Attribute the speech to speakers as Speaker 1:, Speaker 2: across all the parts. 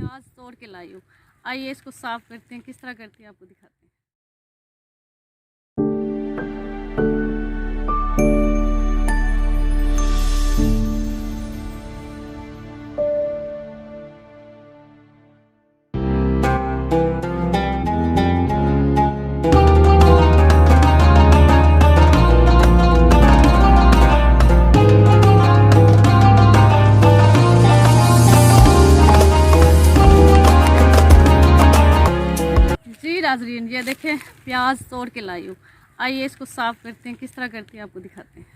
Speaker 1: प्याज तोड़ के लाई हूँ। आइए इसको साफ़ करते हैं, किस तरह करते हैं आपको दिखाते हैं। नाज़रीन ये देखें प्याज तोड़ के लाई हूँ। आइए इसको साफ़ करते हैं, किस तरह करते हैं आपको दिखाते हैं।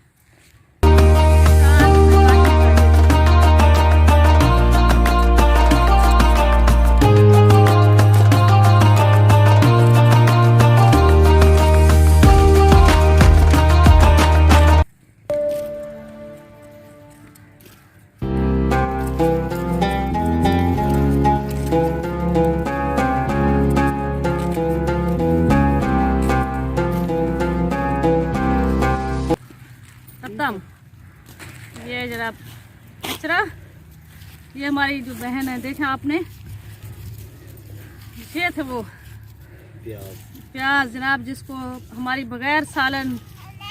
Speaker 1: ये जरा कचरा, ये हमारी जो बहन है, देखा आपने, ये थे वो प्याज जनाब, जिसको हमारी बगैर सालन,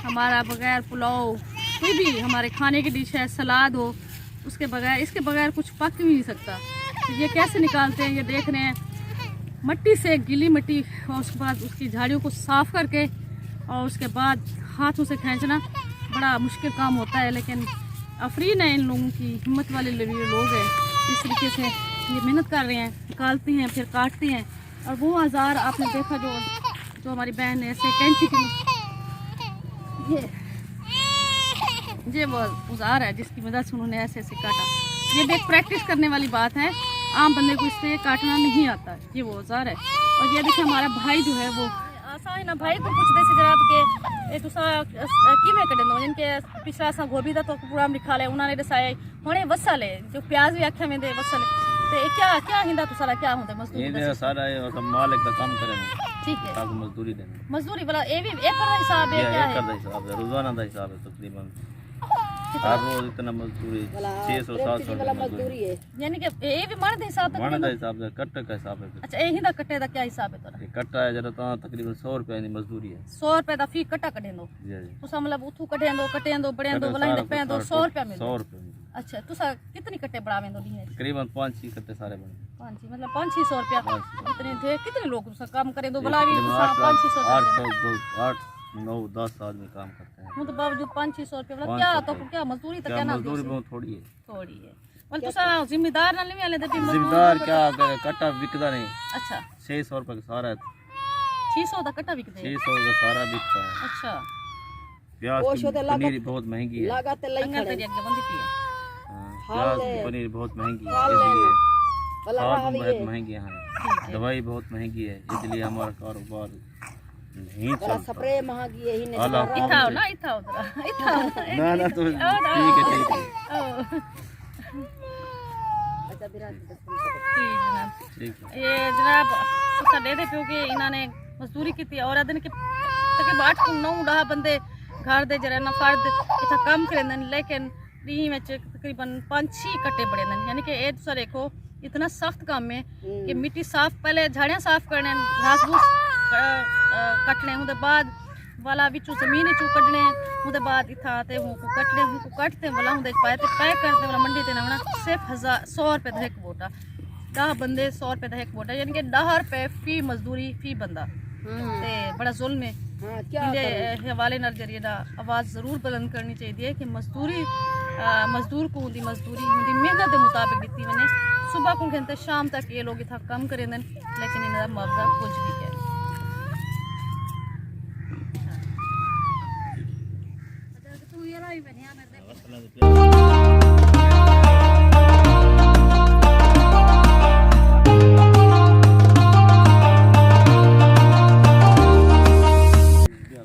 Speaker 1: हमारा बगैर पुलाव, कोई भी हमारे खाने की डिश है, सलाद हो, उसके बगैर, इसके बगैर कुछ पक भी नहीं सकता। तो ये कैसे निकालते हैं, ये देख रहे हैं, मट्टी से, गीली मिट्टी, और उसके बाद उसकी झाड़ियों को साफ़ करके, और उसके बाद हाथों से खींचना बड़ा मुश्किल काम होता है, लेकिन अफरीन है इन लोगों की, हिम्मत वाले लोग हैं। इस तरीके से ये मेहनत कर रहे हैं, निकालते हैं, फिर काटते हैं। और वो औजार आपने देखा जो हमारी बहन ने ऐसे कैंची की, ये वो औजार है जिसकी मदद से उन्होंने ऐसे ऐसे काटा। ये भी एक प्रैक्टिस करने वाली बात है, आम बंदे को इससे काटना नहीं आता। ये वो औजार है। और ये देखिए हमारा भाई जो है वो आसान ना भाई को कुछ देसी जनाब के तुसा किमें कढंदो, जिनके पिछला असां गोभी दा तो प्रोग्राम लिखा ले, उन्होंने दसाया हुणे वसल है, जो प्याज भी आखे में दे वसल ते क्या क्या हिंदा तुसारा क्या होंदे मजदूरी
Speaker 2: ये सारा है और मालिक का काम करे,
Speaker 1: ठीक है,
Speaker 2: ताकि मजदूरी दे,
Speaker 1: मजदूरी वाला ये भी एक का हिसाब है, क्या है
Speaker 2: एक का हिसाब है, रोजाना का हिसाब है, तकरीबन हर रोज इतना मजदूरी 600-700 मजदूरी है,
Speaker 1: यानी कि ये भी मन दे हिसाब है,
Speaker 2: मन का हिसाब है, कट्टे का हिसाब है।
Speaker 1: अच्छा ये हिंदा कट्टे दा क्या हिसाब है तोरा?
Speaker 2: ये कट्टा है जरा तो तकरीबन 100 रुपए की मजदूरी है,
Speaker 1: 100 रुपए दा फी कट्टा कढेंदो
Speaker 2: जी जी,
Speaker 1: तुसा मतलब उथू कढेंदो कटेंदो बड़ेंदो बलाइंदे पेंदो 100 रुपए मिल
Speaker 2: 100 रुपए।
Speaker 1: अच्छा तुसा कितनी कट्टे बढ़ावेंदो दी है?
Speaker 2: तकरीबन 5-6 कट्टे सारे बने,
Speaker 1: 5 मतलब 500-600 रुपया। इतने थे कितने लोग तुसा काम करे दो
Speaker 2: ये
Speaker 1: बलावी 500-600
Speaker 2: 8-9-10 आदमी काम करते हैं।
Speaker 1: वो तो बावजूद 500-600 रुपया मतलब क्या तो क्या मजदूरी तो क्या ना
Speaker 2: मजदूरी बहुत थोड़ी है,
Speaker 1: थोड़ी है। मतलब तुसा जिम्मेदार ना लेवे वाले दे
Speaker 2: जिम्मेदार क्या करे, कट्टा बिकदा नहीं।
Speaker 1: अच्छा
Speaker 2: 600 रुपए का सारा है,
Speaker 1: 600 दा कट्टा बिकदे?
Speaker 2: 600 का सारा बिकता है।
Speaker 1: अच्छा
Speaker 2: प्याज की पनीर बहुत महंगी है,
Speaker 1: लागत लई तेरी आगे बंदी पी है।
Speaker 2: प्याज की पनीर बहुत महंगी है, इसलिए खाद बहुत महंगी है, दवाई बहुत महंगी है, इसलिए हमारा कारोबार नहीं चलता।
Speaker 1: स्प्रे महंगी है ही नहीं, इथाओ ना इथाओ
Speaker 2: ना ना तो ठीक है ठीक है,
Speaker 1: अच्छा जनाब
Speaker 2: ठीक है।
Speaker 1: ये जनाब तुसा दे दे क्योंकि इन्होंने मजदूरी की थी और दिन के तक 8-9 बंदे घर दे जरा ना फर्द इतना काम करेंदे, लेकिन दी में तकरीबन 5-6 कट्टे बड़े हैं। यानी कि ये तुसा देखो इतना सख्त काम है कि मिट्टी साफ, पहले झाड़ियाँ साफ करने, घास घूस कटने, उसके बाद वाला बिचू जमीन चू कटने, उसके बाद इतना आते वो कटने, उनको कटते वाला उनके पाए पैक करते वाला मंडी ते ना सिर्फ 100 रुपये का एक बोटा, 10 बंदे 100 रुपये का एक बोटा, यानी कि 10 रुपये फी मजदूरी फी बंदा। ते बड़ा जुल्म है। इहदे हवाले नाल जरिए दा आवाज़ ज़रूर बुलंद करनी चाहिए कि मजदूरी मजदूर को उनकी मजदूरी उनकी मेहनत के मुताबिक दी वने। सुबह को घंटे शाम तक ये लोग इतना कम करें, लेकिन इनका मुआवजा कुछ भी है।